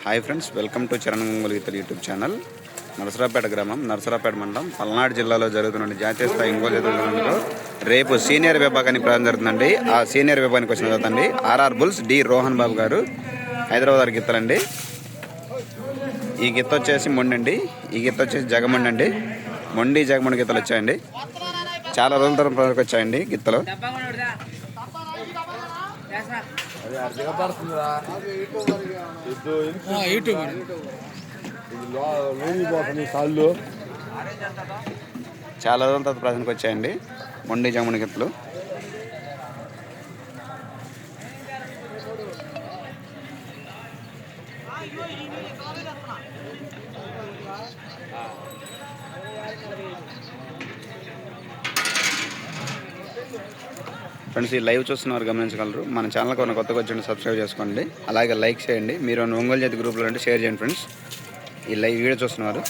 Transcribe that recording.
Hi friends, welcome to Charan Ongole గీతలు YouTube channel. Narasaraopet గ్రామం, నరసరాపేట మండలం, పల్నాడు జిల్లాలో జరుగుతున్న జాతీయ స్థాయి ఒంగోలు జరుగుతుందో రేపు సీనియర్ విభాగాన్ని ప్రారంభం జరుగుతుందండి. ఆ సీనియర్ విభాగానికి వచ్చిన చదువుతండి ఆర్ఆర్ బుల్స్ డి రోహన్ బాబు గారు, హైదరాబాద్ గిత్తలండి. ఈ గిత్త వచ్చేసి మొండి అండి, ఈ గిత్త వచ్చేసి జగమండి అండి. మొండి జగమండి గిత్తలు వచ్చాయండి. చాలా రోజుల తర్వాత వచ్చాయండి గిత్తలు. చాలా రోజుల తర్వాత ప్రజెంట్కి వచ్చాయండి మొండి జగమండి గిత్తలు. ఫ్రెండ్స్, ఈ లైవ్ చూస్తున్నారు గమనించగలరు. మన ఛానల్ కొన్ని కొత్తగా వచ్చి సబ్స్క్రైబ్ చేసుకోండి, అలాగే లైక్ చేయండి. మీరు ఒంగోలు జాతి గ్రూప్లో అంటే షేర్ చేయండి ఫ్రెండ్స్. ఈ లైవ్ వీడియో చూస్తున్నారు.